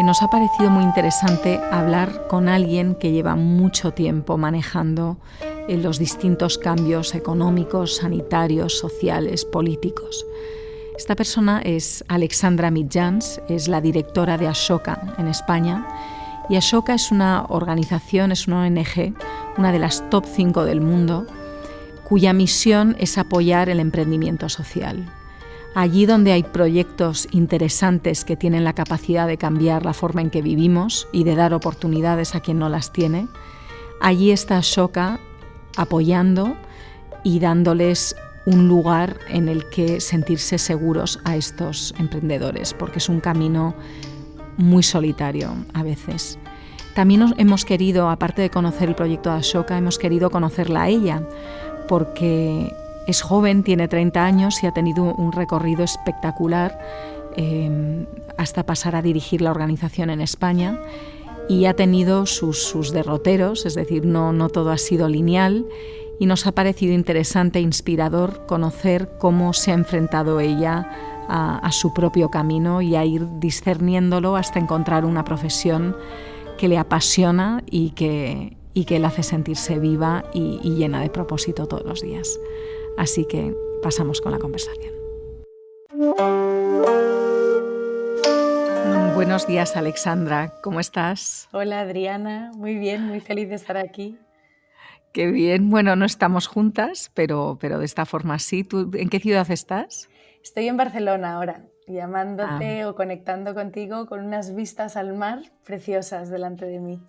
Nos ha parecido muy interesante hablar con alguien que lleva mucho tiempo manejando los distintos cambios económicos, sanitarios, sociales, políticos. Esta persona es Alexandra Mitjans, es la directora de Ashoka en España. Y Ashoka es una organización, es una ONG, una de las top 5 del mundo, cuya misión es apoyar el emprendimiento social. Allí donde hay proyectos interesantes que tienen la capacidad de cambiar la forma en que vivimos y de dar oportunidades a quien no las tiene, allí está Ashoka apoyando y dándoles un lugar en el que sentirse seguros a estos emprendedores, porque es un camino muy solitario a veces. También hemos querido, aparte de conocer el proyecto de Ashoka, hemos querido conocerla a ella, porque es joven, tiene 30 años y ha tenido un recorrido espectacular hasta pasar a dirigir la organización en España, y ha tenido sus derroteros, es decir, no todo ha sido lineal, y nos ha parecido interesante e inspirador conocer cómo se ha enfrentado ella a su propio camino y a ir discerniéndolo hasta encontrar una profesión que le apasiona y que la hace sentirse viva y llena de propósito todos los días. Así que pasamos con la conversación. Buenos días, Alexandra, ¿cómo estás? Hola, Adriana, muy bien, muy feliz de estar aquí. Qué bien, bueno, no estamos juntas, pero de esta forma sí. ¿Tú en qué ciudad estás? Estoy en Barcelona ahora, llamándote o conectando contigo con unas vistas al mar preciosas delante de mí.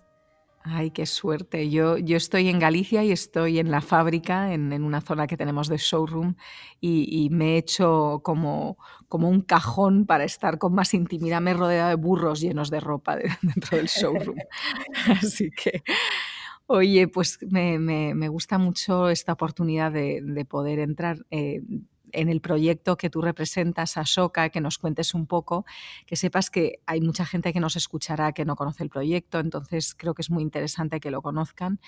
Ay, qué suerte. Yo estoy en Galicia y estoy en la fábrica, en una zona que tenemos de showroom, y me he hecho como un cajón para estar con más intimidad. Me he rodeado de burros llenos de ropa dentro del showroom. Así que, oye, pues me gusta mucho esta oportunidad de poder entrar en el proyecto que tú representas, Ashoka, que nos cuentes un poco, que sepas que hay mucha gente que nos escuchará que no conoce el proyecto, entonces creo que es muy interesante que lo conozcan,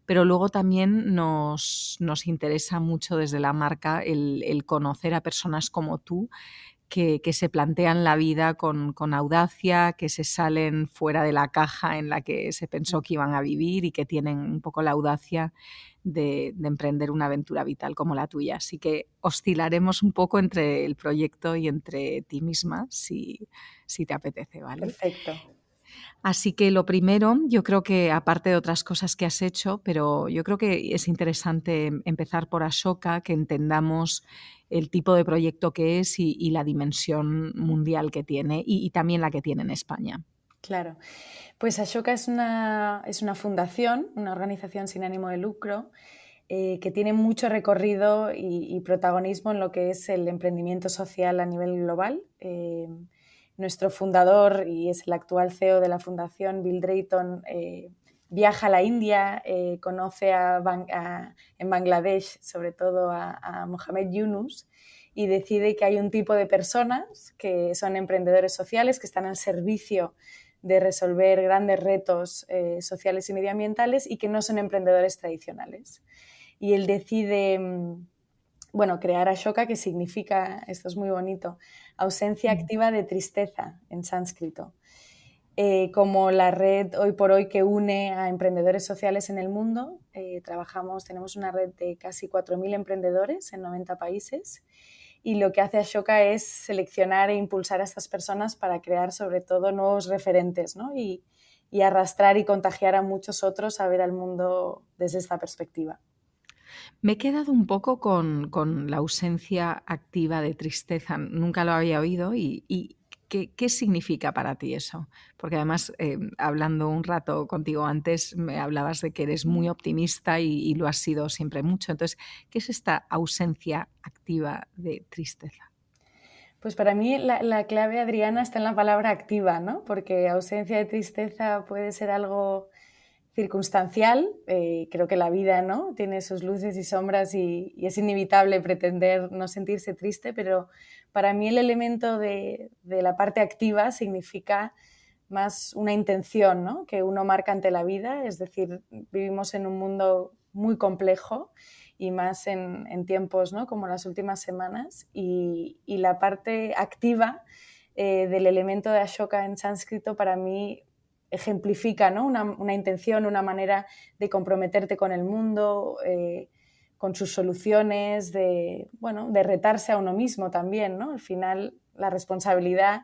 pero luego también nos interesa mucho desde la marca el conocer a personas como tú, que se plantean la vida con audacia, que se salen fuera de la caja en la que se pensó que iban a vivir y que tienen un poco la audacia de emprender una aventura vital como la tuya. Así que oscilaremos un poco entre el proyecto y entre ti misma, si te apetece, ¿vale? Perfecto. Así que lo primero, yo creo que aparte de otras cosas que has hecho, pero yo creo que es interesante empezar por Ashoka, que entendamos el tipo de proyecto que es y la dimensión mundial que tiene y también la que tiene en España. Claro. Pues Ashoka es una fundación, una organización sin ánimo de lucro, que tiene mucho recorrido y protagonismo en lo que es el emprendimiento social a nivel global. Nuestro fundador y es el actual CEO de la fundación, Bill Drayton, viaja a la India, conoce en Bangladesh sobre todo a Mohamed Yunus, y decide que hay un tipo de personas que son emprendedores sociales, que están al servicio de resolver grandes retos sociales y medioambientales y que no son emprendedores tradicionales. Y él decide crear Ashoka, que significa, esto es muy bonito, ausencia activa de tristeza en sánscrito. Como la red hoy por hoy que une a emprendedores sociales en el mundo, tenemos una red de casi 4.000 emprendedores en 90 países, y lo que hace Ashoka es seleccionar e impulsar a estas personas para crear sobre todo nuevos referentes, ¿no? y arrastrar y contagiar a muchos otros a ver al mundo desde esta perspectiva. Me he quedado un poco con la ausencia activa de tristeza. Nunca lo había oído y ¿qué significa para ti eso? Porque además, hablando un rato contigo antes, me hablabas de que eres muy optimista y lo has sido siempre mucho. Entonces, ¿qué es esta ausencia activa de tristeza? Pues para mí la clave, Adriana, está en la palabra activa, ¿no? Porque ausencia de tristeza puede ser algo circunstancial. Creo que la vida, ¿no?, tiene sus luces y sombras y es inevitable pretender no sentirse triste, pero para mí el elemento de la parte activa significa más una intención, ¿no?, que uno marca ante la vida. Es decir, vivimos en un mundo muy complejo y más en tiempos, ¿no?, como las últimas semanas. Y la parte activa del elemento de Ashoka en sánscrito para mí ejemplifica, ¿no?, una intención, una manera de comprometerte con el mundo, con sus soluciones, de retarse a uno mismo también, ¿no? Al final la responsabilidad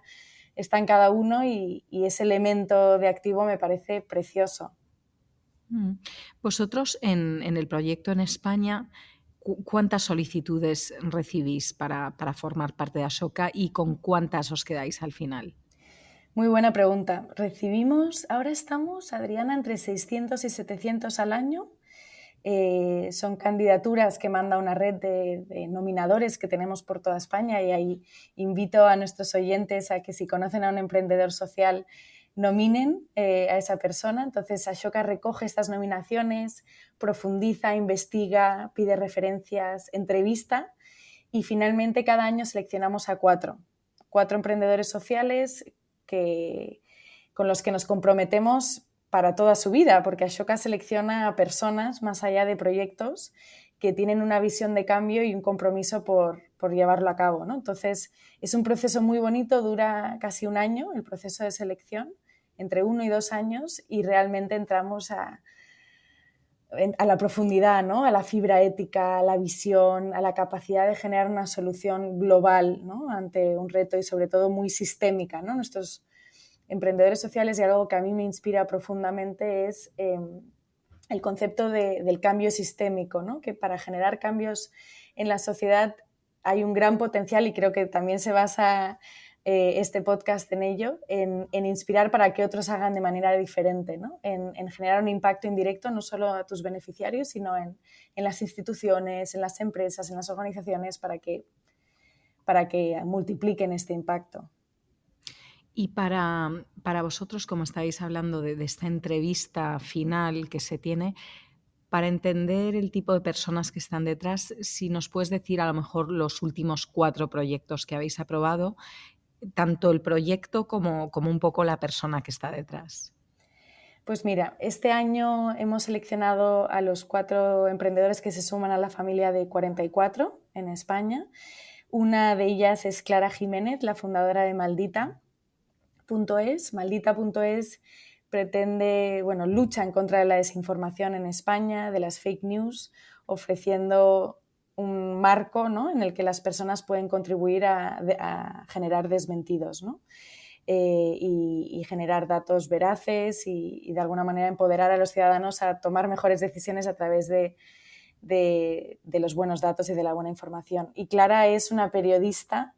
está en cada uno y ese elemento de activo me parece precioso. Vosotros en el proyecto en España, ¿cuántas solicitudes recibís para formar parte de Ashoka y con cuántas os quedáis al final? Muy buena pregunta. Recibimos, ahora estamos, Adriana, entre 600 y 700 al año. Son candidaturas que manda una red de nominadores que tenemos por toda España, y ahí invito a nuestros oyentes a que, si conocen a un emprendedor social, nominen a esa persona. Entonces Ashoka recoge estas nominaciones, profundiza, investiga, pide referencias, entrevista, y finalmente cada año seleccionamos a cuatro emprendedores sociales con los que nos comprometemos para toda su vida, porque Ashoka selecciona a personas más allá de proyectos que tienen una visión de cambio y un compromiso por llevarlo a cabo, ¿no? Entonces es un proceso muy bonito, dura casi un año el proceso de selección, entre 1 y 2 años, y realmente entramos a la profundidad, ¿no?, a la fibra ética, a la visión, a la capacidad de generar una solución global, ¿no?, ante un reto, y sobre todo muy sistémica, ¿no? Nuestros emprendedores sociales, y algo que a mí me inspira profundamente, es el concepto del cambio sistémico, ¿no?, que para generar cambios en la sociedad hay un gran potencial, y creo que también se basa este podcast en ello, en inspirar para que otros hagan de manera diferente, ¿no?, en generar un impacto indirecto no solo a tus beneficiarios, sino en las instituciones, en las empresas, en las organizaciones, para que multipliquen este impacto. Y para vosotros, como estáis hablando de esta entrevista final que se tiene, para entender el tipo de personas que están detrás, si nos puedes decir a lo mejor los últimos 4 proyectos que habéis aprobado, tanto el proyecto como un poco la persona que está detrás. Pues mira, este año hemos seleccionado a los 4 emprendedores que se suman a la familia de 44 en España. Una de ellas es Clara Jiménez, la fundadora de Maldita.es. Maldita.es pretende, lucha en contra de la desinformación en España, de las fake news, ofreciendo un marco, ¿no?, en el que las personas pueden contribuir a generar desmentidos, ¿no?, y generar datos veraces y de alguna manera empoderar a los ciudadanos a tomar mejores decisiones a través de los buenos datos y de la buena información. Y Clara es una periodista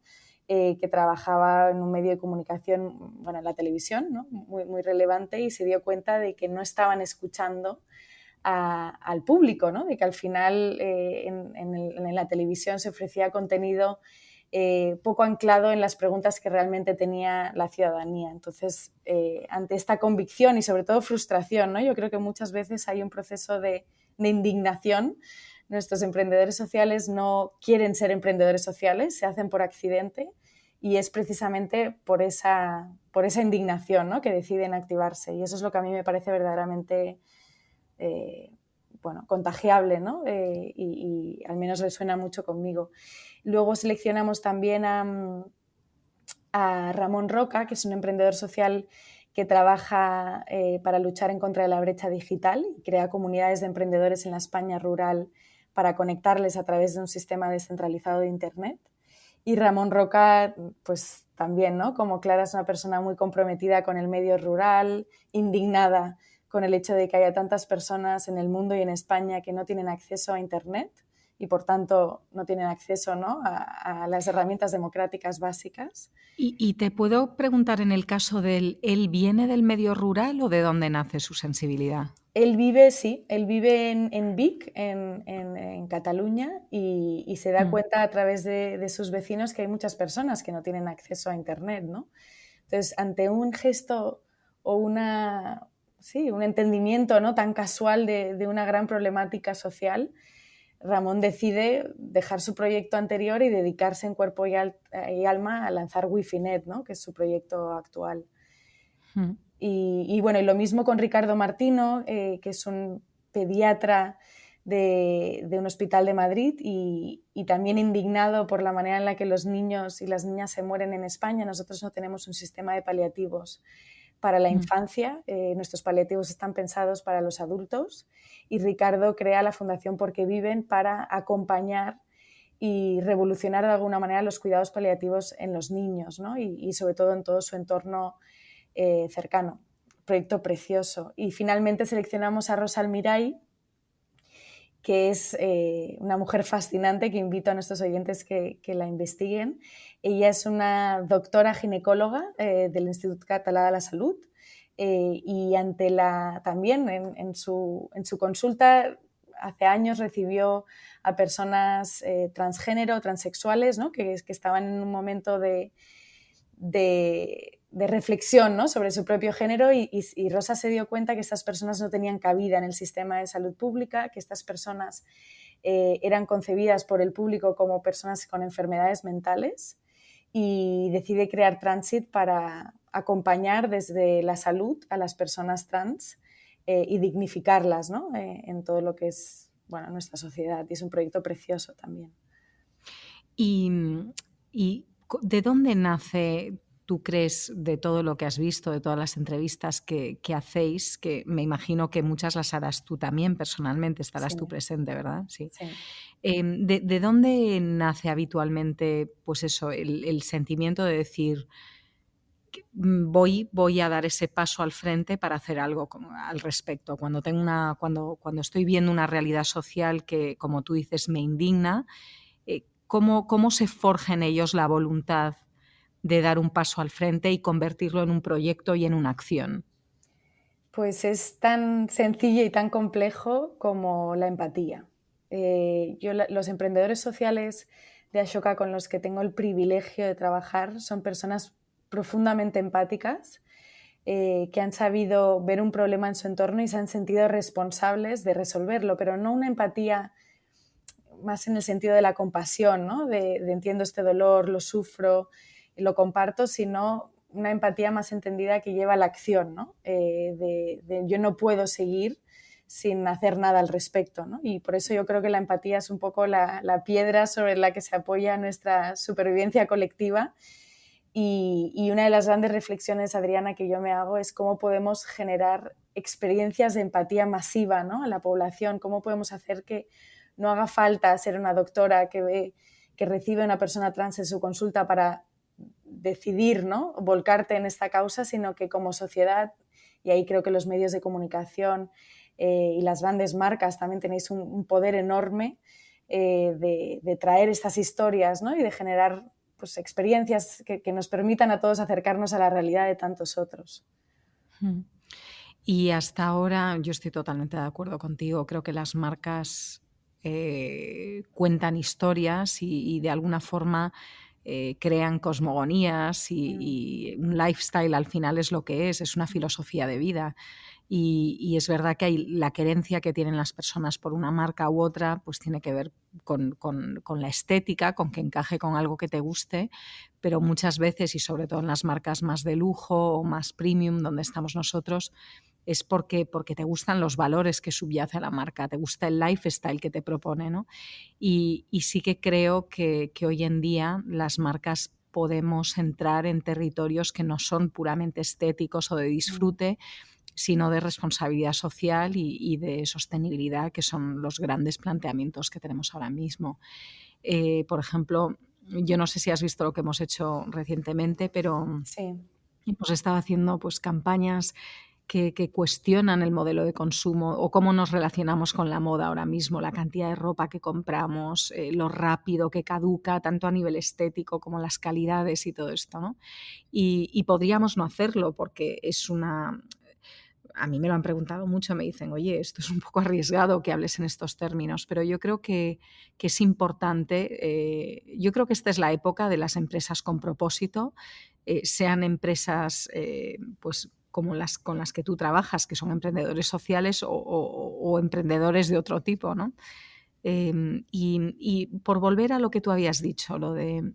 que trabajaba en un medio de comunicación, en la televisión, ¿no?, muy, muy relevante, y se dio cuenta de que no estaban escuchando al público, ¿no?, de que al final en la televisión se ofrecía contenido poco anclado en las preguntas que realmente tenía la ciudadanía. Entonces, ante esta convicción y sobre todo frustración, ¿no?, yo creo que muchas veces hay un proceso de indignación. Nuestros emprendedores sociales no quieren ser emprendedores sociales, se hacen por accidente, y es precisamente por esa indignación, ¿no?, que deciden activarse, y eso es lo que a mí me parece verdaderamente contagiable, ¿no?, y al menos resuena mucho conmigo. Luego seleccionamos también a Ramón Roca, que es un emprendedor social que trabaja para luchar en contra de la brecha digital y crea comunidades de emprendedores en la España rural para conectarles a través de un sistema descentralizado de Internet. Y Ramón Roca, pues también, ¿no?, como Clara, es una persona muy comprometida con el medio rural, indignada con el hecho de que haya tantas personas en el mundo y en España que no tienen acceso a Internet y, por tanto, no tienen acceso, ¿no?, a las herramientas democráticas básicas. Y te puedo preguntar, en el caso de ¿él viene del medio rural o de dónde nace su sensibilidad? Él vive en Vic, en Cataluña, y se da cuenta a través de sus vecinos que hay muchas personas que no tienen acceso a Internet, ¿no? Entonces, ante un gesto o un entendimiento, ¿no?, tan casual de una gran problemática social, Ramón decide dejar su proyecto anterior y dedicarse en cuerpo y alma a lanzar Wifinet, ¿no?, que es su proyecto actual. Y lo mismo con Ricardo Martino, que es un pediatra de un hospital de Madrid y también indignado por la manera en la que los niños y las niñas se mueren en España. Nosotros no tenemos un sistema de paliativos para la infancia, nuestros paliativos están pensados para los adultos y Ricardo crea la Fundación Porque Viven para acompañar y revolucionar de alguna manera los cuidados paliativos en los niños, ¿no? y sobre todo en todo su entorno cercano. Proyecto precioso. Y finalmente seleccionamos a Rosa Almiray, que es una mujer fascinante que invito a nuestros oyentes que la investiguen. Ella es una doctora ginecóloga del Institut Català de la Salud y también en su consulta hace años recibió a personas transgénero, transexuales, ¿no? que estaban en un momento de reflexión, ¿no? sobre su propio género y Rosa se dio cuenta que estas personas no tenían cabida en el sistema de salud pública, que estas personas eran concebidas por el público como personas con enfermedades mentales y decide crear Transit para acompañar desde la salud a las personas trans y dignificarlas, ¿no? En todo lo que es nuestra sociedad, y es un proyecto precioso también. ¿Y de dónde nace, tú crees, de todo lo que has visto, de todas las entrevistas que hacéis, que me imagino que muchas las harás tú también personalmente, estarás tú presente, ¿verdad? Sí. ¿De dónde nace habitualmente, pues eso, el sentimiento de decir voy a dar ese paso al frente para hacer algo al respecto? Cuando estoy viendo una realidad social que, como tú dices, me indigna, ¿cómo se forja en ellos la voluntad de dar un paso al frente y convertirlo en un proyecto y en una acción? Pues es tan sencillo y tan complejo como la empatía. Los emprendedores sociales de Ashoka con los que tengo el privilegio de trabajar son personas profundamente empáticas que han sabido ver un problema en su entorno y se han sentido responsables de resolverlo, pero no una empatía más en el sentido de la compasión, ¿no? de entiendo este dolor, lo sufro, lo comparto, sino una empatía más entendida que lleva a la acción, ¿no? de yo no puedo seguir sin hacer nada al respecto, ¿no? Y por eso yo creo que la empatía es un poco la piedra sobre la que se apoya nuestra supervivencia colectiva. Y una de las grandes reflexiones, Adriana, que yo me hago es cómo podemos generar experiencias de empatía masiva, ¿no? A la población, cómo podemos hacer que no haga falta ser una doctora que recibe a una persona trans en su consulta para decidir, ¿no? volcarte en esta causa, sino que como sociedad, y ahí creo que los medios de comunicación y las grandes marcas también tenéis un poder enorme de traer estas historias, ¿no? y de generar pues, experiencias que nos permitan a todos acercarnos a la realidad de tantos otros. Y hasta ahora yo estoy totalmente de acuerdo contigo. Creo que las marcas cuentan historias y de alguna forma crean cosmogonías y un lifestyle al final es lo que es una filosofía de vida. Y es verdad que hay la querencia que tienen las personas por una marca u otra, pues tiene que ver con la estética, con que encaje con algo que te guste, pero muchas veces, y sobre todo en las marcas más de lujo o más premium, donde estamos nosotros, es porque te gustan los valores que subyace a la marca, te gusta el lifestyle que te propone, ¿no? Y sí que creo que hoy en día las marcas podemos entrar en territorios que no son puramente estéticos o de disfrute, sino de responsabilidad social y de sostenibilidad, que son los grandes planteamientos que tenemos ahora mismo. Por ejemplo, yo no sé si has visto lo que hemos hecho recientemente, pero sí. Hemos estado haciendo pues, campañas que cuestionan el modelo de consumo o cómo nos relacionamos con la moda ahora mismo, la cantidad de ropa que compramos, lo rápido que caduca, tanto a nivel estético como las calidades y todo esto, ¿no? Y podríamos no hacerlo porque es una... A mí me lo han preguntado mucho, me dicen, oye, esto es un poco arriesgado que hables en estos términos, pero yo creo que es importante. Yo creo que esta es la época de las empresas con propósito, sean empresas pues, como las con las que tú trabajas, que son emprendedores sociales o emprendedores de otro tipo, ¿no? Y por volver a lo que tú habías dicho, lo de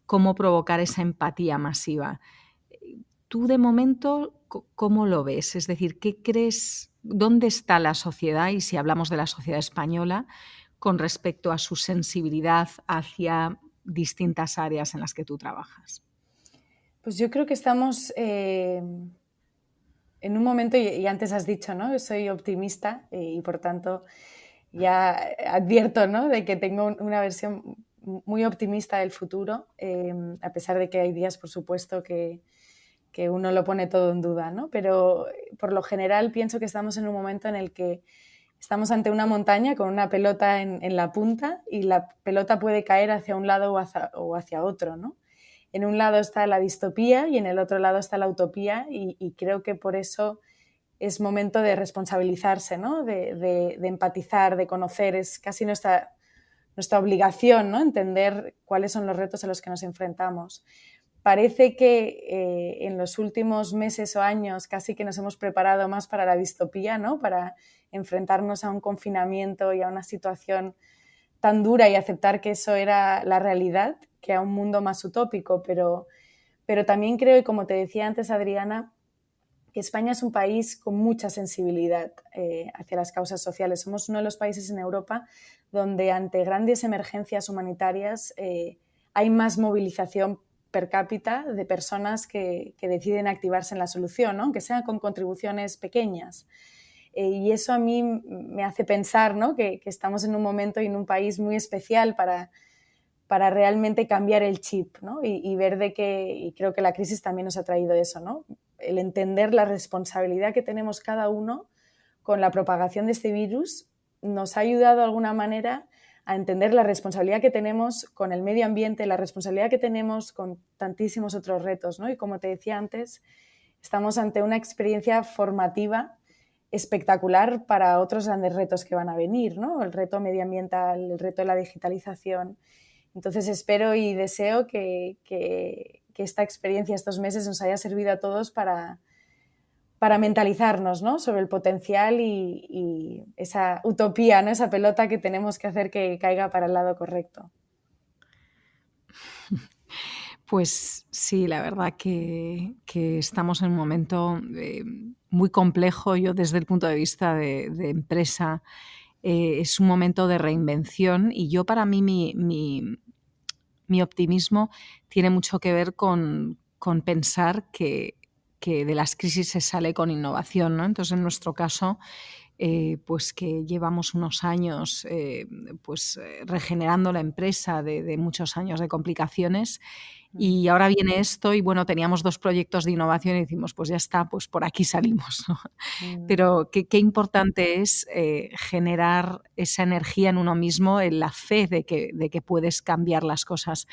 cómo provocar esa empatía masiva. tú de momento, ¿cómo lo ves? Es decir, ¿qué crees? ¿Dónde está la sociedad? Y si hablamos de la sociedad española, con respecto a su sensibilidad hacia distintas áreas en las que tú trabajas. Pues yo creo que estamos en un momento, y antes has dicho, ¿no? Yo soy optimista y por tanto ya advierto, ¿no? De que tengo una versión muy optimista del futuro, a pesar de que hay días, por supuesto, que uno lo pone todo en duda, ¿no? Pero por lo general pienso que estamos en un momento en el que estamos ante una montaña con una pelota en la punta y la pelota puede caer hacia un lado o hacia otro, ¿no? En un lado está la distopía y en el otro lado está la utopía y creo que por eso es momento de responsabilizarse, ¿no? de empatizar, de conocer, es casi nuestra obligación, ¿no? Entender cuáles son los retos a los que nos enfrentamos. Parece que en los últimos meses o años casi que nos hemos preparado más para la distopía, ¿no? Para enfrentarnos a un confinamiento y a una situación tan dura y aceptar que eso era la realidad, que a un mundo más utópico, pero también creo, y como te decía antes, Adriana, que España es un país con mucha sensibilidad hacia las causas sociales. Somos uno de los países en Europa donde ante grandes emergencias humanitarias hay más movilización per cápita de personas que deciden activarse en la solución, ¿no? Aunque sean con contribuciones pequeñas. Y eso a mí me hace pensar, ¿no? que estamos en un momento y en un país muy especial para realmente cambiar el chip, ¿no? y ver de que, y creo que la crisis también nos ha traído eso, ¿no? El entender la responsabilidad que tenemos cada uno con la propagación de este virus nos ha ayudado de alguna manera a entender la responsabilidad que tenemos con el medio ambiente, la responsabilidad que tenemos con tantísimos otros retos, ¿no? Y como te decía antes, estamos ante una experiencia formativa espectacular para otros grandes retos que van a venir, ¿no? El reto medioambiental, el reto de la digitalización. Entonces espero y deseo que esta experiencia, estos meses, nos haya servido a todos para mentalizarnos, ¿no? Sobre el potencial y esa utopía, ¿no? Esa pelota que tenemos que hacer que caiga para el lado correcto. Pues sí, la verdad que estamos en un momento muy complejo. Yo desde el punto de vista de empresa es un momento de reinvención y yo para mí mi optimismo tiene mucho que ver con pensar que de las crisis se sale con innovación, ¿no? Entonces, en nuestro caso, pues que llevamos unos años regenerando la empresa de muchos años de complicaciones y ahora viene esto y bueno, teníamos 2 proyectos de innovación y decimos, pues ya está, pues por aquí salimos, ¿no? Pero qué importante es generar esa energía en uno mismo, en la fe de que puedes cambiar las cosas.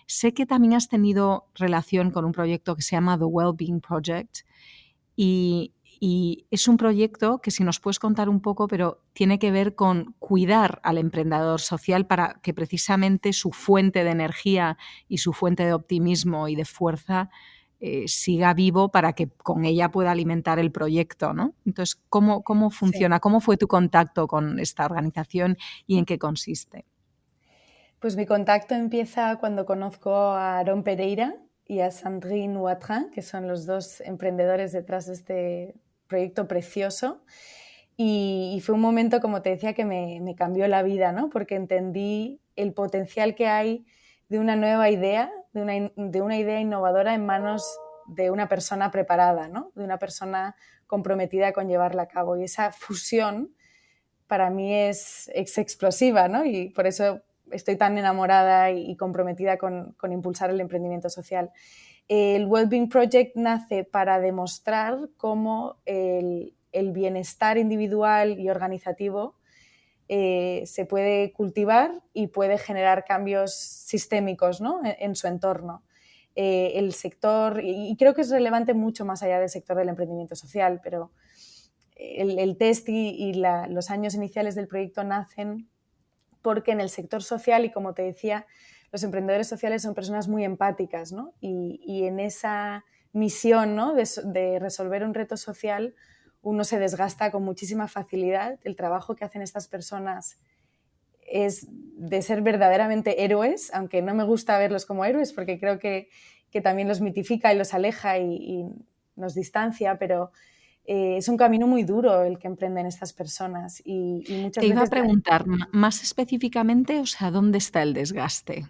Sé que también has tenido relación con un proyecto que se llama The Wellbeing Project y es un proyecto que si nos puedes contar un poco, pero tiene que ver con cuidar al emprendedor social para que precisamente su fuente de energía y su fuente de optimismo y de fuerza siga vivo para que con ella pueda alimentar el proyecto, ¿no? Entonces, ¿cómo funciona? Sí. ¿Cómo fue tu contacto con esta organización y en qué consiste? Pues mi contacto empieza cuando conozco a Aaron Pereira y a Sandrine Watrin, que son los dos emprendedores detrás de este proyecto precioso. Y fue un momento, como te decía, que me cambió la vida, ¿no? Porque entendí el potencial que hay de una nueva idea, de una idea innovadora en manos de una persona preparada, ¿no? De una persona comprometida con llevarla a cabo. Y esa fusión para mí es explosiva, ¿no? Y por eso estoy tan enamorada y comprometida con impulsar el emprendimiento social. El Wellbeing Project nace para demostrar cómo el bienestar individual y organizativo se puede cultivar y puede generar cambios sistémicos, ¿no? en su entorno. El sector, y creo que es relevante mucho más allá del sector del emprendimiento social, pero el test y los años iniciales del proyecto nacen porque en el sector social, y como te decía, los emprendedores sociales son personas muy empáticas, ¿no? Y en esa misión, ¿no? de resolver un reto social, uno se desgasta con muchísima facilidad. El trabajo que hacen estas personas es de ser verdaderamente héroes, aunque no me gusta verlos como héroes porque creo que que también los mitifica y los aleja y nos distancia, pero es un camino muy duro el que emprenden estas personas y muchas Te iba a veces... preguntar más específicamente, o sea, ¿dónde está el desgaste?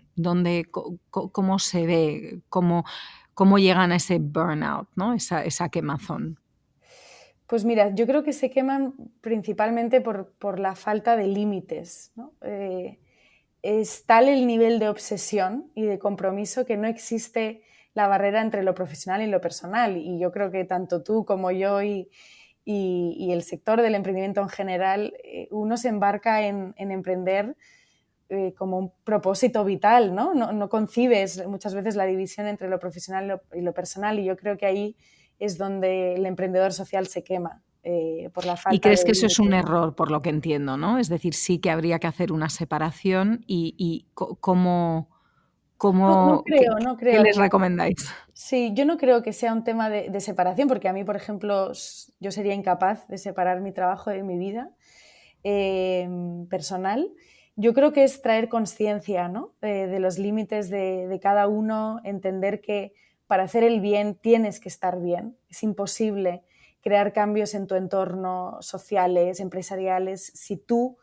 ¿Cómo se ve? ¿Cómo llegan a ese burnout, ¿no? Esa quemazón. Pues mira, yo creo que se queman principalmente por la falta de límites, ¿no? Es tal el nivel de obsesión y de compromiso que no existe la barrera entre lo profesional y lo personal. Y yo creo que tanto tú como yo y el sector del emprendimiento en general, uno se embarca en emprender como un propósito vital, ¿no? No concibes muchas veces la división entre lo profesional y lo personal, y yo creo que ahí es donde el emprendedor social se quema, por la ¿Y falta de crees que eso es un límites. error, por lo que entiendo, ¿no? Es decir, sí que habría que hacer una separación y ¿cómo, No qué, creo, no qué creo. les recomendáis? Sí, yo no creo que sea un tema de separación, porque a mí, por ejemplo, yo sería incapaz de separar mi trabajo de mi vida personal. Yo creo que es traer conciencia, ¿no? De los límites de cada uno, entender que para hacer el bien tienes que estar bien. Es imposible crear cambios en tu entorno, sociales, empresariales, si tú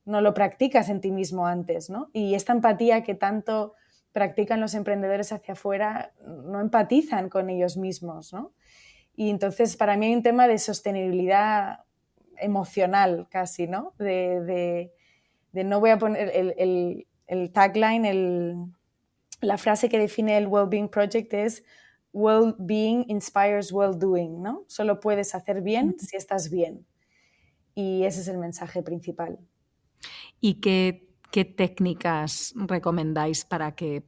no lo practicas en ti mismo antes, ¿no? Y esta empatía que tanto practican los emprendedores hacia afuera, no empatizan con ellos mismos, ¿no? Y entonces para mí hay un tema de sostenibilidad emocional casi, ¿no? De no voy a poner el tagline, la frase que define el Wellbeing Project es Well-being inspires well-doing, ¿no? Solo puedes hacer bien si estás bien. Y ese es el mensaje principal. ¿Y qué técnicas recomendáis para que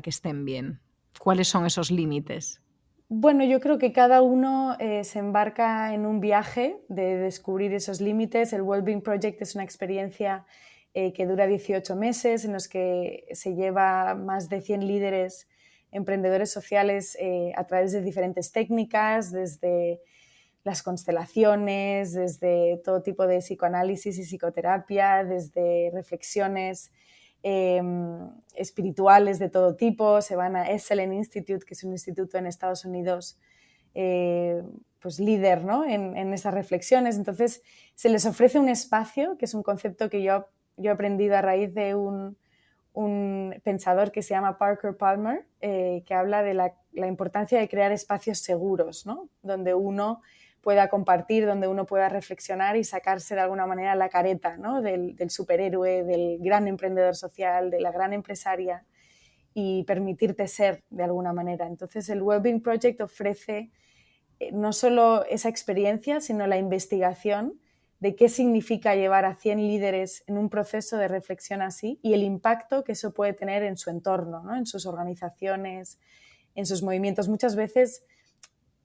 estén bien? ¿Cuáles son esos límites? Bueno, yo creo que cada uno se embarca en un viaje de descubrir esos límites. El Wellbeing Project es una experiencia que dura 18 meses, en los que se lleva más de 100 líderes, emprendedores sociales, a través de diferentes técnicas, desde las constelaciones, desde todo tipo de psicoanálisis y psicoterapia, desde reflexiones espirituales de todo tipo. Se van a Esalen Institute, que es un instituto en Estados Unidos, pues líder, ¿no? en esas reflexiones. Entonces se les ofrece un espacio, que es un concepto que yo he aprendido a raíz de un pensador que se llama Parker Palmer, que habla de la importancia de crear espacios seguros, ¿no? Donde uno pueda compartir, donde uno pueda reflexionar y sacarse de alguna manera la careta, ¿no? del superhéroe, del gran emprendedor social, de la gran empresaria, y permitirte ser de alguna manera. Entonces el Wellbeing Project ofrece no solo esa experiencia, sino la investigación de qué significa llevar a 100 líderes en un proceso de reflexión así y el impacto que eso puede tener en su entorno, ¿no? En sus organizaciones, en sus movimientos. Muchas veces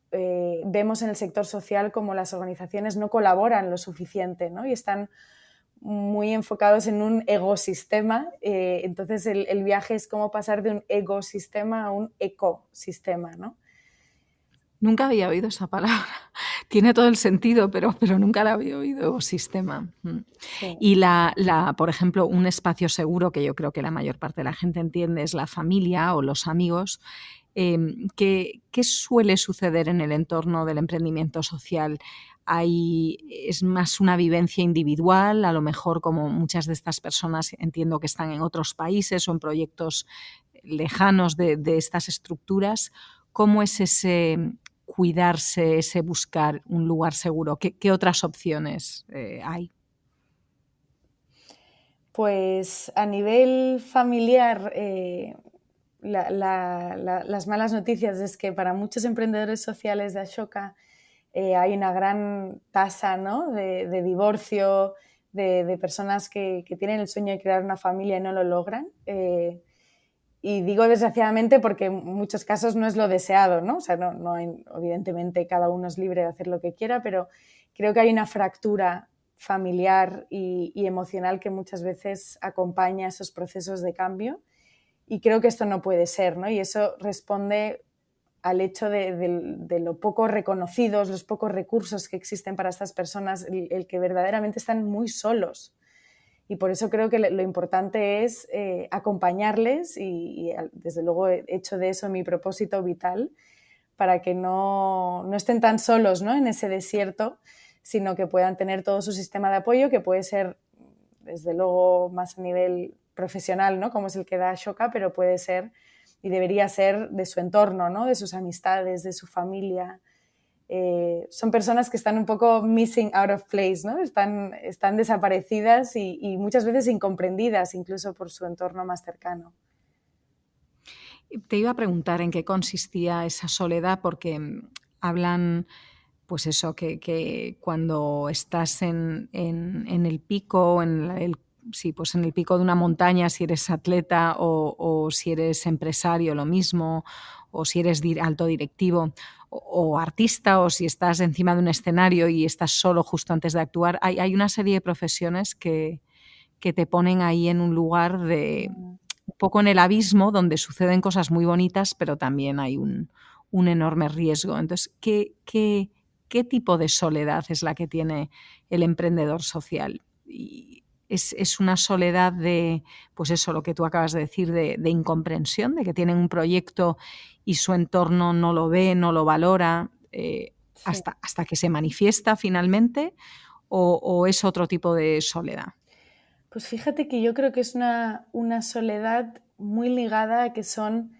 vemos en el sector social como las organizaciones no colaboran lo suficiente, ¿no? Y están muy enfocados en un ecosistema. Entonces el viaje es como pasar de un ecosistema a un ecosistema, ¿no? Nunca había oído esa palabra. Tiene todo el sentido, pero nunca la había oído, sistema. Sí. Y por ejemplo, un espacio seguro que yo creo que la mayor parte de la gente entiende es la familia o los amigos. ¿Qué suele suceder en el entorno del emprendimiento social? ¿Es más una vivencia individual? A lo mejor, como muchas de estas personas entiendo que están en otros países o en proyectos lejanos de estas estructuras. ¿Cómo es ese cuidarse, ese buscar un lugar seguro? ¿Qué otras opciones hay? Pues a nivel familiar, las malas noticias es que para muchos emprendedores sociales de Ashoka hay una gran tasa, ¿no? de divorcio, de personas que tienen el sueño de crear una familia y no lo logran. Y digo desgraciadamente porque en muchos casos no es lo deseado, ¿no? O sea, evidentemente cada uno es libre de hacer lo que quiera, pero creo que hay una fractura familiar y emocional que muchas veces acompaña esos procesos de cambio, y creo que esto no puede ser, ¿no? Y eso responde al hecho de lo poco reconocidos, los pocos recursos que existen para estas personas, el que verdaderamente están muy solos Y por eso creo que lo importante es acompañarles y desde luego he hecho de eso mi propósito vital para que no estén tan solos, ¿no?, en ese desierto, sino que puedan tener todo su sistema de apoyo, que puede ser desde luego más a nivel profesional, ¿no?, como es el que da Ashoka, pero puede ser y debería ser de su entorno, ¿no?, de sus amistades, de su familia. Son personas que están un poco missing out of place, ¿no? Están desaparecidas y muchas veces incomprendidas incluso por su entorno más cercano. Te iba a preguntar en qué consistía esa soledad, porque hablan, pues eso, que cuando estás en el pico, sí, pues en el pico de una montaña, si eres atleta o si eres empresario, lo mismo, o si eres alto directivo o artista, o si estás encima de un escenario y estás solo justo antes de actuar, hay una serie de profesiones que te ponen ahí en un lugar de un poco en el abismo, donde suceden cosas muy bonitas, pero también hay un enorme riesgo. Entonces, ¿qué tipo de soledad es la que tiene el emprendedor social? Y es una soledad de, pues eso, lo que tú acabas de decir, de incomprensión, de que tienen un proyecto y su entorno no lo ve, no lo valora, Sí. hasta que se manifiesta finalmente, o es otro tipo de soledad. Pues fíjate que yo creo que es una soledad muy ligada a que son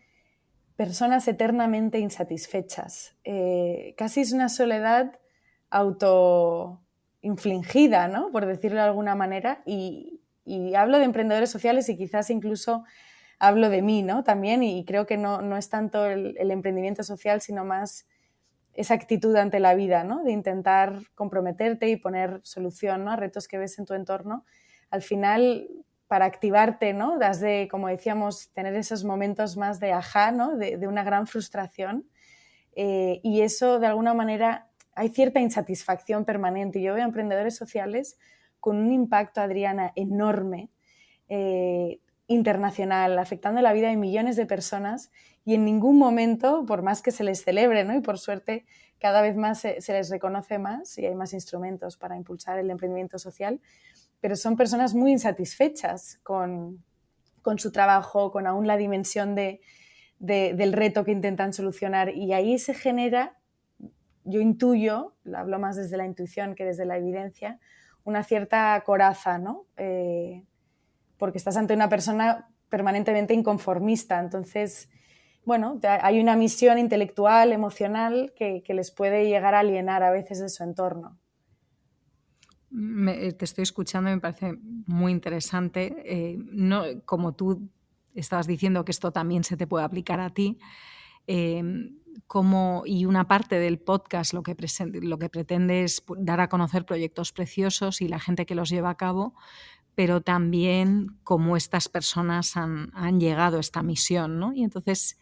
personas eternamente insatisfechas. Casi es una soledad autoinfligida, ¿no?, por decirlo de alguna manera, y hablo de emprendedores sociales y quizás incluso hablo de mí, ¿no?, también, y creo que no es tanto el emprendimiento social, sino más esa actitud ante la vida, ¿no?, de intentar comprometerte y poner solución, ¿no?, a retos que ves en tu entorno. Al final, para activarte, ¿no?, has de, como decíamos, tener esos momentos más de ajá, ¿no?, de una gran frustración, y eso, de alguna manera, hay cierta insatisfacción permanente. Yo veo emprendedores sociales con un impacto, Adriana, enorme, internacional, afectando la vida de millones de personas, y en ningún momento, por más que se les celebre, ¿no?, y por suerte cada vez más se les reconoce más y hay más instrumentos para impulsar el emprendimiento social, pero son personas muy insatisfechas con su trabajo, con aún la dimensión del reto que intentan solucionar, y ahí se genera, yo intuyo, lo hablo más desde la intuición que desde la evidencia, una cierta coraza, ¿no?, porque estás ante una persona permanentemente inconformista. Entonces, bueno, hay una misión intelectual, emocional, que les puede llegar a alienar a veces de su entorno. Te estoy escuchando y me parece muy interesante. No, como tú estabas diciendo que esto también se te puede aplicar a ti, y una parte del podcast lo que pretende es dar a conocer proyectos preciosos y la gente que los lleva a cabo, pero también cómo estas personas han llegado a esta misión, ¿no? Y entonces,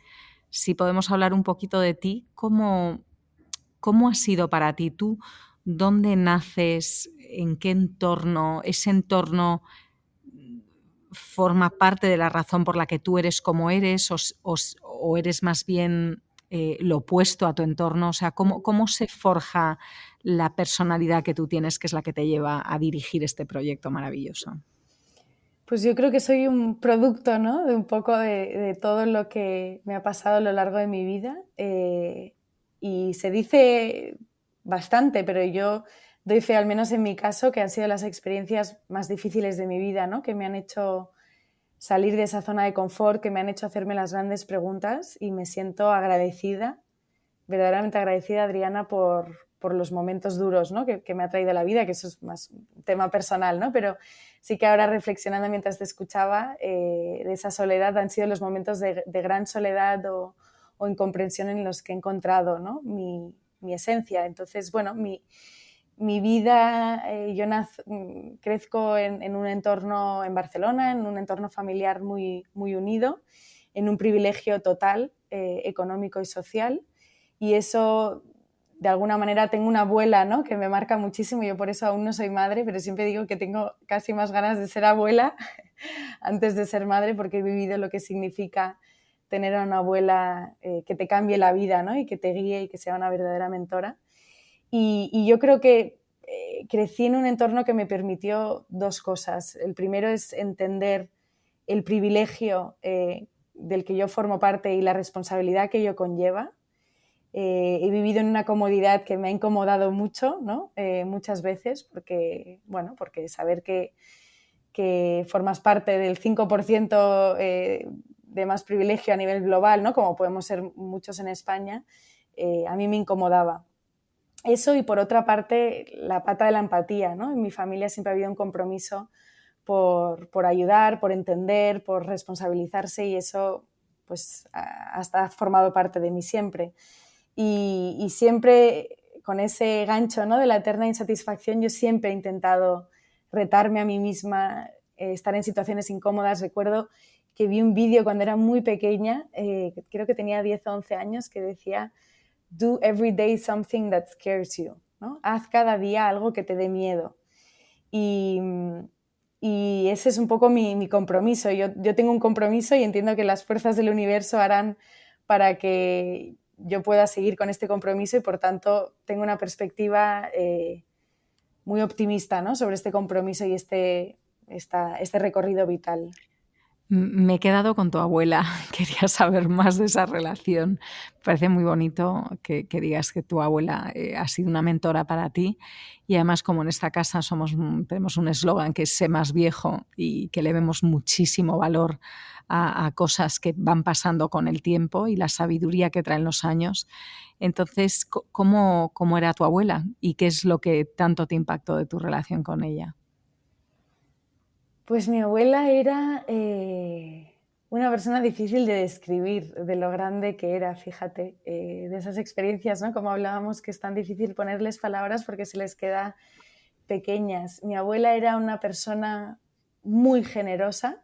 si podemos hablar un poquito de ti, ¿cómo ha sido para ti? ¿Tú dónde naces? ¿En qué entorno? ¿Ese entorno forma parte de la razón por la que tú eres como eres o eres más bien lo opuesto a tu entorno? O sea, ¿cómo se forja la personalidad que tú tienes, que es la que te lleva a dirigir este proyecto maravilloso? Pues yo creo que soy un producto, ¿no?, de un poco de todo lo que me ha pasado a lo largo de mi vida, y se dice bastante, pero yo doy fe, al menos en mi caso, que han sido las experiencias más difíciles de mi vida, ¿no?, que me han hecho salir de esa zona de confort, que me han hecho hacerme las grandes preguntas, y me siento agradecida, verdaderamente agradecida, Adriana, por los momentos duros, ¿no?, que me ha traído la vida, que eso es más un tema personal, ¿no? Pero sí que ahora, reflexionando mientras te escuchaba, de esa soledad, han sido los momentos de gran soledad o incomprensión en los que he encontrado, ¿no?, mi esencia. Entonces, bueno, mi vida, yo crezco en un entorno en Barcelona, en un entorno familiar muy, muy unido, en un privilegio total, económico y social, y eso, de alguna manera, tengo una abuela, ¿no?, que me marca muchísimo. Yo por eso aún no soy madre, pero siempre digo que tengo casi más ganas de ser abuela antes de ser madre, porque he vivido lo que significa tener a una abuela que te cambie la vida, ¿no?, y que te guíe y que sea una verdadera mentora. Y yo creo que crecí en un entorno que me permitió dos cosas. El primero es entender el privilegio del que yo formo parte y la responsabilidad que ello conlleva. He vivido en una comodidad que me ha incomodado mucho, ¿no? Muchas veces, porque saber que formas parte del 5% de más privilegio a nivel global, ¿no? Como podemos ser muchos en España, a mí me incomodaba. Eso, y por otra parte, la pata de la empatía, ¿no? En mi familia siempre ha habido un compromiso por ayudar, por entender, por responsabilizarse, y eso pues hasta ha formado parte de mí siempre. Y siempre con ese gancho, ¿no?, de la eterna insatisfacción, yo siempre he intentado retarme a mí misma, estar en situaciones incómodas. Recuerdo que vi un vídeo cuando era muy pequeña, creo que tenía 10 o 11 años, que decía: "Do every day something that scares you", ¿no? Haz cada día algo que te dé miedo. Y ese es un poco mi compromiso. Yo tengo un compromiso y entiendo que las fuerzas del universo harán para que yo pueda seguir con este compromiso, y por tanto tengo una perspectiva muy optimista, ¿no?, sobre este compromiso y este recorrido vital. Me he quedado con tu abuela, quería saber más de esa relación. Me parece muy bonito que digas que tu abuela ha sido una mentora para ti, y además, como en esta casa tenemos un eslogan que es "sé más viejo", y que le vemos muchísimo valor a cosas que van pasando con el tiempo y la sabiduría que traen los años. Entonces, ¿cómo era tu abuela y qué es lo que tanto te impactó de tu relación con ella? Pues mi abuela era una persona difícil de describir, de lo grande que era, fíjate, de esas experiencias, ¿no?, como hablábamos, que es tan difícil ponerles palabras porque se les queda pequeñas. Mi abuela era una persona muy generosa.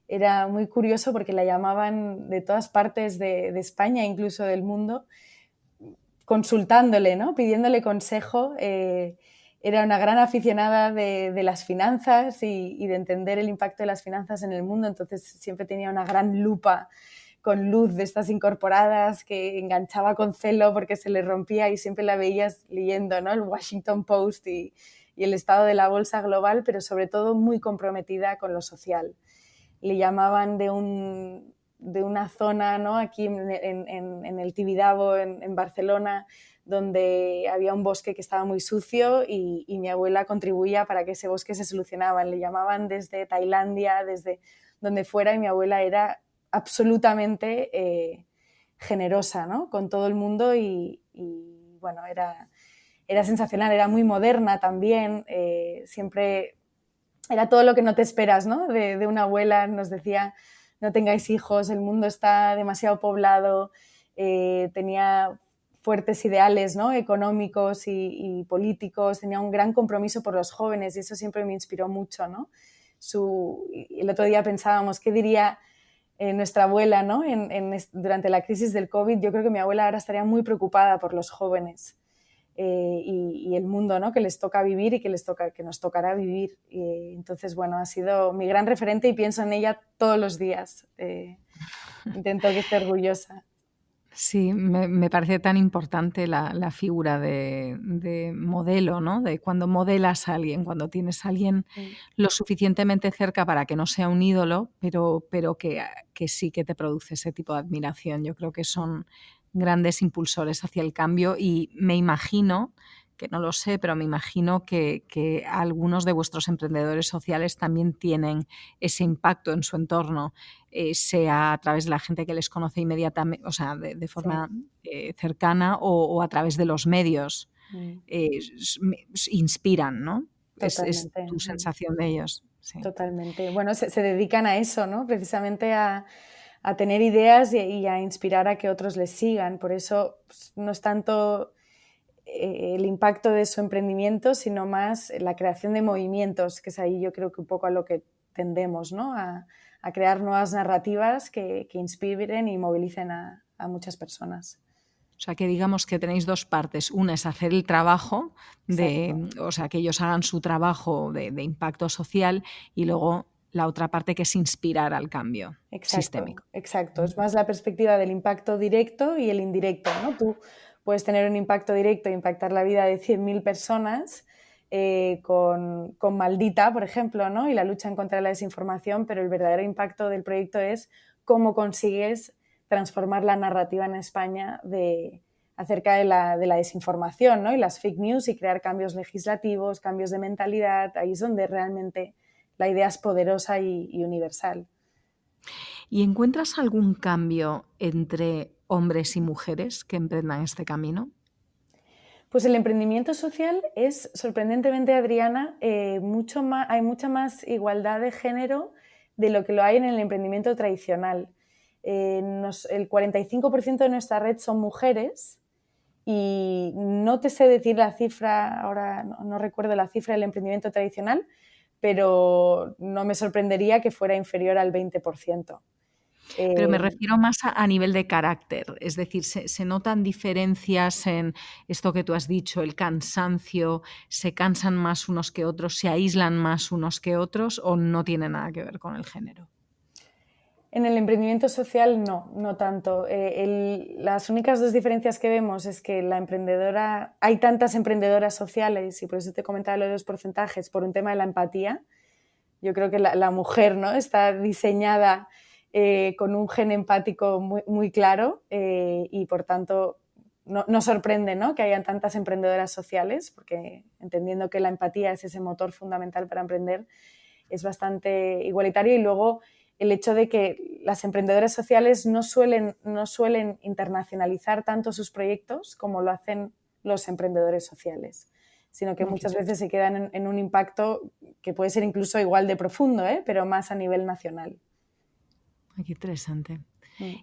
Era muy curioso porque la llamaban de todas partes de España, incluso del mundo, consultándole, ¿no?, pidiéndole consejo. Era una gran aficionada de las finanzas y de entender el impacto de las finanzas en el mundo, entonces siempre tenía una gran lupa con luz de estas incorporadas que enganchaba con celo porque se le rompía, y siempre la veías leyendo, ¿no?, el Washington Post y el estado de la bolsa global, pero sobre todo muy comprometida con lo social. Le llamaban de una zona, ¿no?, aquí en el Tibidabo, en Barcelona, donde había un bosque que estaba muy sucio, y mi abuela contribuía para que ese bosque se solucionara. Le llamaban desde Tailandia, desde donde fuera, y mi abuela era absolutamente generosa, ¿no?, con todo el mundo, y bueno, era sensacional. Era muy moderna también, siempre era todo lo que no te esperas, ¿no?, de una abuela. Nos decía: no tengáis hijos, el mundo está demasiado poblado. Tenía fuertes ideales, ¿no?, económicos y políticos. Tenía un gran compromiso por los jóvenes, y eso siempre me inspiró mucho, ¿no? El otro día pensábamos, ¿qué diría nuestra abuela, ¿no?, durante la crisis del COVID? Yo creo que mi abuela ahora estaría muy preocupada por los jóvenes. Y el mundo, ¿no?, que les toca vivir y que nos tocará vivir. Entonces, bueno, ha sido mi gran referente y pienso en ella todos los días. Intento que esté orgullosa. Sí, me parece tan importante la figura de modelo, ¿no? De cuando modelas a alguien, cuando tienes a alguien lo suficientemente cerca para que no sea un ídolo, pero que sí que te produce ese tipo de admiración. Yo creo que son grandes impulsores hacia el cambio, y me imagino, que no lo sé, pero me imagino que algunos de vuestros emprendedores sociales también tienen ese impacto en su entorno, sea a través de la gente que les conoce inmediatamente, o sea, de forma cercana, o a través de los medios. Inspiran, ¿no? Es Totalmente. tu sensación de ellos. Sí. Totalmente. Bueno, se dedican a eso, ¿no?, precisamente a tener ideas y a inspirar a que otros les sigan. Por eso, pues, no es tanto el impacto de su emprendimiento, sino más la creación de movimientos, que es ahí yo creo que un poco a lo que tendemos, ¿no?, a crear nuevas narrativas que inspiren y movilicen a muchas personas. O sea, que digamos que tenéis dos partes. Una es hacer el trabajo, Exacto. o sea, que ellos hagan su trabajo de impacto social, y luego la otra parte, que es inspirar al cambio Exacto, sistémico. exacto. Es más la perspectiva del impacto directo y el indirecto, ¿no? Tú puedes tener un impacto directo e impactar la vida de 100.000 personas, con Maldita, por ejemplo, ¿no? Y la lucha en contra de la desinformación, pero el verdadero impacto del proyecto es cómo consigues transformar la narrativa en España acerca de la desinformación, ¿no? Y las fake news y crear cambios legislativos, cambios de mentalidad. Ahí es donde realmente la idea es poderosa y universal. ¿Y encuentras algún cambio entre hombres y mujeres que emprendan este camino? Pues el emprendimiento social es, sorprendentemente, Adriana, hay mucha más igualdad de género de lo que lo hay en el emprendimiento tradicional. El 45% de nuestra red son mujeres y no te sé decir la cifra, ahora no recuerdo la cifra del emprendimiento tradicional, pero no me sorprendería que fuera inferior al 20%. Pero me refiero más a nivel de carácter, es decir, ¿se notan diferencias en esto que tú has dicho, el cansancio, se cansan más unos que otros, se aíslan más unos que otros o no tiene nada que ver con el género? En el emprendimiento social no tanto. Las únicas dos diferencias que vemos es que hay tantas emprendedoras sociales, y por eso te comentaba lo de los porcentajes, por un tema de la empatía. Yo creo que la mujer, ¿no?, está diseñada con un gen empático muy, muy claro, y por tanto no sorprende, ¿no?, que hayan tantas emprendedoras sociales, porque entendiendo que la empatía es ese motor fundamental para emprender, es bastante igualitario. Y luego el hecho de que las emprendedoras sociales no suelen internacionalizar tanto sus proyectos como lo hacen los emprendedores sociales, sino que muchas veces se quedan en un impacto que puede ser incluso igual de profundo, pero más a nivel nacional. Qué interesante.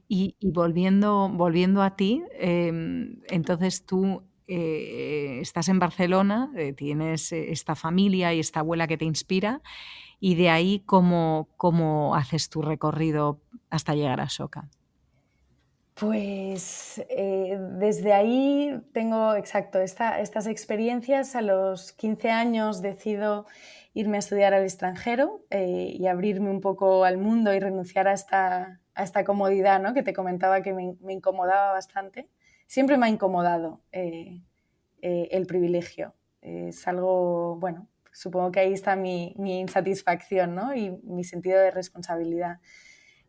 Y volviendo a ti, entonces tú estás en Barcelona, tienes esta familia y esta abuela que te inspira, y de ahí, ¿cómo haces tu recorrido hasta llegar a Ashoka? Pues desde ahí tengo, exacto, estas experiencias. A los 15 años decido irme a estudiar al extranjero y abrirme un poco al mundo y renunciar a esta comodidad, ¿no?, que te comentaba que me incomodaba bastante. Siempre me ha incomodado el privilegio. Es algo, bueno, supongo que ahí está mi insatisfacción, ¿no?, y mi sentido de responsabilidad.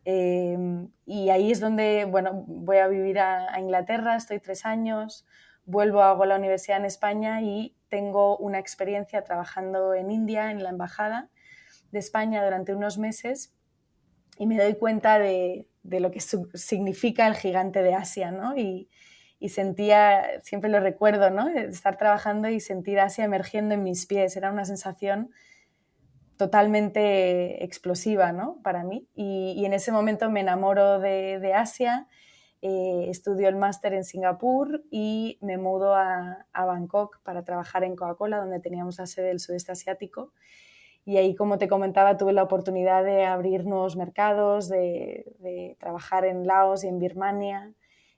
Y ahí es donde, bueno, voy a vivir a Inglaterra, estoy 3 años, hago la universidad en España y tengo una experiencia trabajando en India, en la embajada de España durante unos meses, y me doy cuenta de lo que significa el gigante de Asia, ¿no? Y sentía, siempre lo recuerdo, ¿no?, estar trabajando y sentir Asia emergiendo en mis pies. Era una sensación totalmente explosiva, ¿no?, para mí. Y en ese momento me enamoro de Asia, estudio el máster en Singapur y me mudo a Bangkok para trabajar en Coca-Cola, donde teníamos la sede del sudeste asiático. Y ahí, como te comentaba, tuve la oportunidad de abrir nuevos mercados, de trabajar en Laos y en Birmania,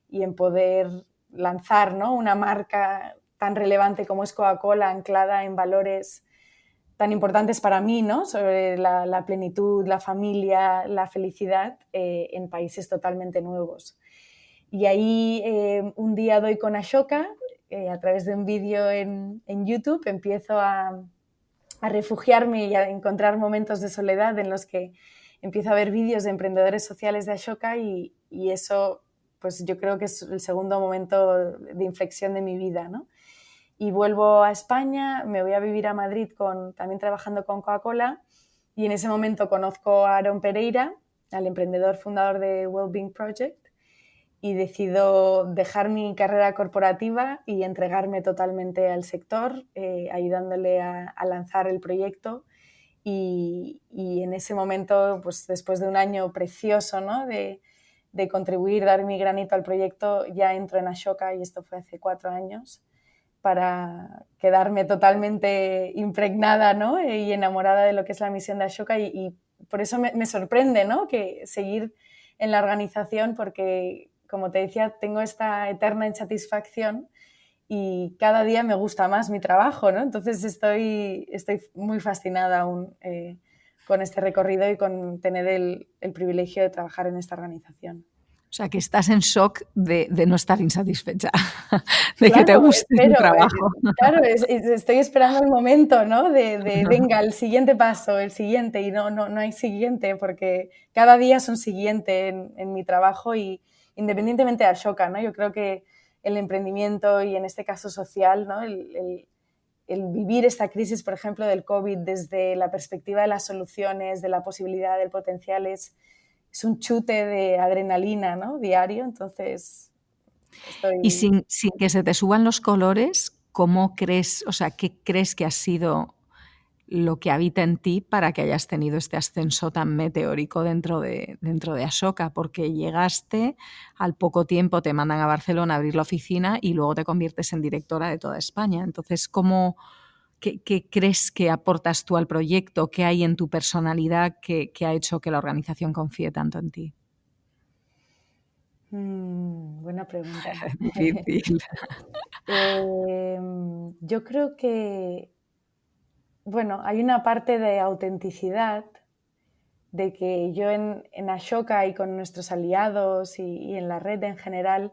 y en poder lanzar, ¿no?, una marca tan relevante como es Coca-Cola, anclada en valores tan importantes para mí, ¿no?, sobre la plenitud, la familia, la felicidad, en países totalmente nuevos. Y ahí un día doy con Ashoka, a través de un vídeo en YouTube, empiezo a refugiarme y a encontrar momentos de soledad en los que empiezo a ver vídeos de emprendedores sociales de Ashoka, y eso, pues yo creo que es el segundo momento de inflexión de mi vida, ¿no? Y vuelvo a España, me voy a vivir a Madrid también trabajando con Coca-Cola, y en ese momento conozco a Aaron Pereira, al emprendedor fundador de Wellbeing Project, y decido dejar mi carrera corporativa y entregarme totalmente al sector, ayudándole a lanzar el proyecto. Y en ese momento, pues después de un año precioso, ¿no?, de contribuir, dar mi granito al proyecto, ya entro en Ashoka, y esto fue hace 4 años, para quedarme totalmente impregnada, ¿no?, y enamorada de lo que es la misión de Ashoka, y por eso me sorprende, ¿no?, que seguir en la organización, porque, como te decía, tengo esta eterna insatisfacción y cada día me gusta más mi trabajo, ¿no? Entonces estoy muy fascinada aún con este recorrido y con tener el privilegio de trabajar en esta organización. O sea, que estás en shock de no estar insatisfecha, de que te Claro, guste tu espero, trabajo. claro, estoy esperando el momento, ¿no? De venga, el siguiente paso, el siguiente, y no hay siguiente, porque cada día es un siguiente en mi trabajo y independientemente de Ashoka, ¿no? Yo creo que el emprendimiento y en este caso social, ¿no? El vivir esta crisis, por ejemplo, del COVID desde la perspectiva de las soluciones, de la posibilidad, del potencial, es un chute de adrenalina, ¿no? Diario, entonces Y estoy... sin que se te suban los colores, ¿cómo crees, o sea, qué crees que ha sido lo que habita en ti para que hayas tenido este ascenso tan meteórico dentro de Ashoka? Porque llegaste, al poco tiempo te mandan a Barcelona a abrir la oficina y luego te conviertes en directora de toda España. Entonces, ¿qué crees que aportas tú al proyecto? ¿Qué hay en tu personalidad que ha hecho que la organización confíe tanto en ti? Buena pregunta. Difícil. Yo creo que, bueno, hay una parte de autenticidad, de que yo en Ashoka y con nuestros aliados y en la red en general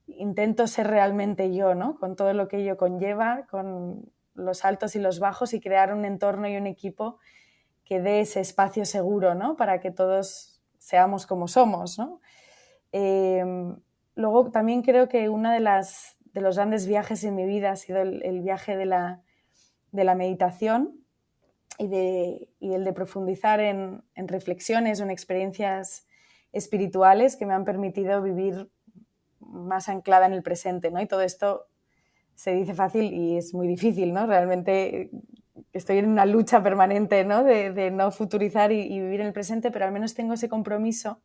intento ser realmente yo, ¿no? Con todo lo que ello conlleva, con los altos y los bajos y crear un entorno y un equipo que dé ese espacio seguro, ¿no? Para que todos seamos como somos, ¿no? Luego también creo que uno de los grandes viajes en mi vida ha sido el viaje de la meditación y el de profundizar en reflexiones o en experiencias espirituales que me han permitido vivir más anclada en el presente, ¿no? Y todo esto se dice fácil y es muy difícil, ¿no? Realmente estoy en una lucha permanente, ¿no? De no futurizar y vivir en el presente, pero al menos tengo ese compromiso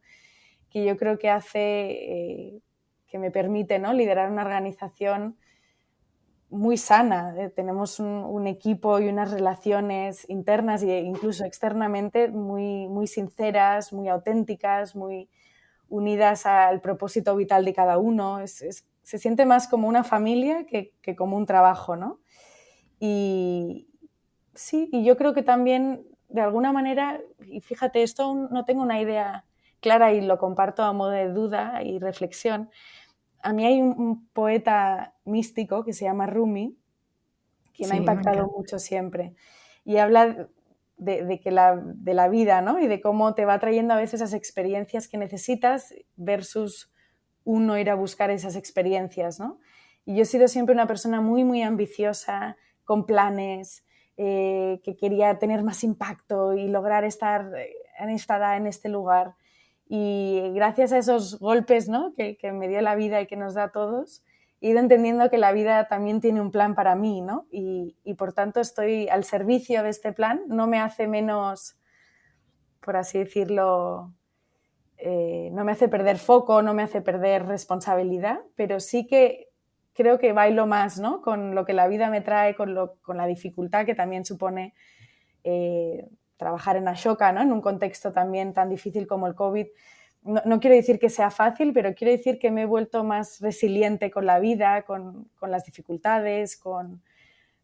que yo creo que hace, que me permite, ¿no? Liderar una organización muy sana. Tenemos un equipo y unas relaciones internas e incluso externamente muy, muy sinceras, muy auténticas, muy unidas al propósito vital de cada uno. Se siente más como una familia que como un trabajo, ¿no? Y sí, y yo creo que también, de alguna manera, y fíjate, esto no tengo una idea clara y lo comparto a modo de duda y reflexión. A mí hay un poeta místico que se llama Rumi, que me ha Sí, me impactado encanta. mucho siempre. Y habla de la vida, ¿no? Y de cómo te va trayendo a veces esas experiencias que necesitas versus uno ir a buscar esas experiencias, ¿no? Y yo he sido siempre una persona muy, muy ambiciosa, con planes, que quería tener más impacto y lograr estar en esta edad, en este lugar. Y gracias a esos golpes, ¿no? que me dio la vida y que nos da a todos, he ido entendiendo que la vida también tiene un plan para mí, ¿no? Y por tanto estoy al servicio de este plan. No me hace menos, por así decirlo, no me hace perder foco, no me hace perder responsabilidad, pero sí que creo que bailo más, ¿no? Con lo que la vida me trae, con la dificultad que también supone trabajar en Ashoka, ¿no? En un contexto también tan difícil como el COVID. No quiero decir que sea fácil, pero quiero decir que me he vuelto más resiliente con la vida, con las dificultades, con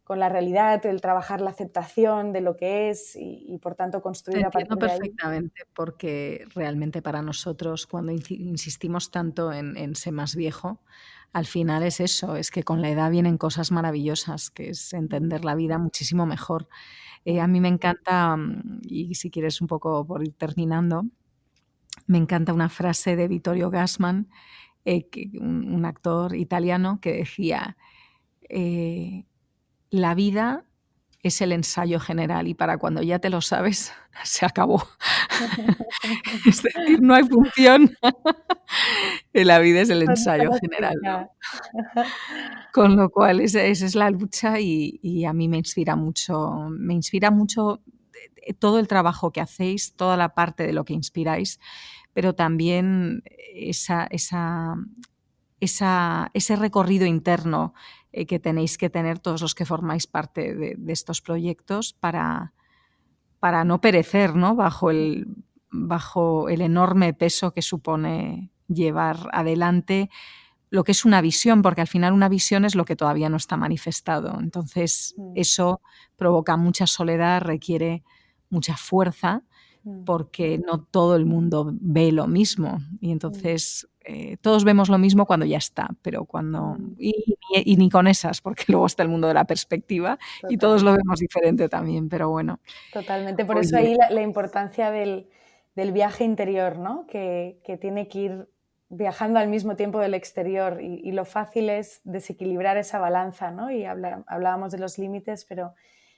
la realidad, el trabajar la aceptación de lo que es y por tanto Te construir a entiendo partir de ahí. perfectamente porque realmente para nosotros cuando insistimos tanto en ser más viejo, al final es eso, es que con la edad vienen cosas maravillosas, que es Mm, entender la vida muchísimo mejor. A mm, mí me encanta, y si quieres un poco por ir terminando, me encanta una frase de Vittorio Gassman, un actor italiano, que decía, eh, la vida es el ensayo general y para cuando ya te lo sabes, se acabó. Es decir, no hay función. La vida es el ensayo general, ¿no? Fantástica. Con lo cual esa es la lucha y a mí me inspira mucho todo el trabajo que hacéis, toda la parte de lo que inspiráis, pero también ese recorrido interno que tenéis que tener todos los que formáis parte de estos proyectos para no perecer, ¿no? Bajo el enorme peso que supone llevar adelante lo que es una visión, porque al final una visión es lo que todavía no está manifestado. Entonces, Mm, eso provoca mucha soledad, requiere mucha fuerza, porque no todo el mundo ve lo mismo y entonces todos vemos lo mismo cuando ya está, pero cuando y ni con esas, porque luego está el mundo de la perspectiva y todos lo vemos diferente también, pero bueno. Totalmente, por eso Oye, ahí la importancia del viaje interior, ¿no? Que tiene que ir viajando al mismo tiempo del exterior y lo fácil es desequilibrar esa balanza, ¿no? Y hablábamos de los límites, pero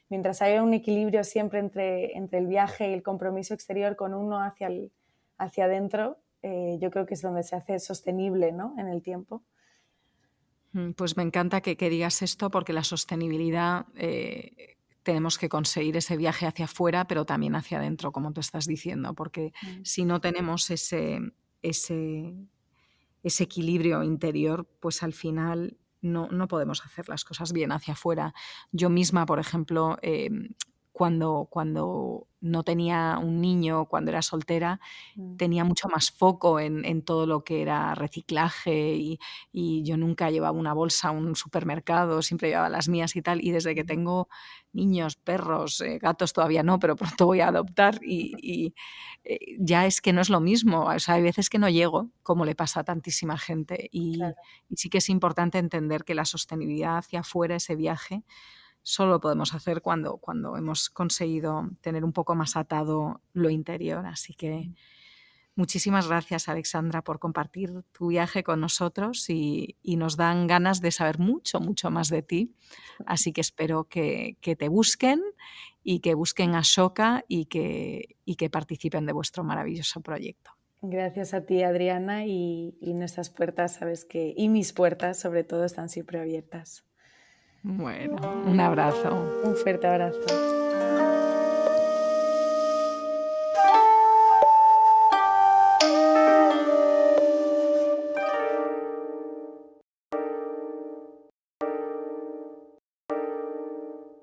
mientras haya un equilibrio siempre entre el viaje y el compromiso exterior con uno hacia adentro, yo creo que es donde se hace sostenible, ¿no? En el tiempo. Pues me encanta que digas esto porque la sostenibilidad tenemos que conseguir ese viaje hacia afuera, pero también hacia adentro, como tú estás diciendo, porque si no tenemos ese equilibrio interior, pues al final no podemos hacer las cosas bien hacia afuera. Yo misma, por ejemplo, cuando no tenía un niño, cuando era soltera, tenía mucho más foco en todo lo que era reciclaje y yo nunca llevaba una bolsa a un supermercado, siempre llevaba las mías y tal. Y desde que tengo niños, perros, gatos todavía no, pero pronto voy a adoptar y ya es que no es lo mismo. O sea, hay veces que no llego, como le pasa a tantísima gente. Claro. Y sí que es importante entender que la sostenibilidad hacia afuera, ese viaje, solo lo podemos hacer cuando hemos conseguido tener un poco más atado lo interior. Así que muchísimas gracias, Alexandra, por compartir tu viaje con nosotros y nos dan ganas de saber mucho, mucho más de ti. Así que espero que te busquen y que busquen a Ashoka y que participen de vuestro maravilloso proyecto. Gracias a ti, Adriana, y nuestras puertas, sabes que, y mis puertas sobre todo, están siempre abiertas. Bueno, un abrazo. Un fuerte abrazo.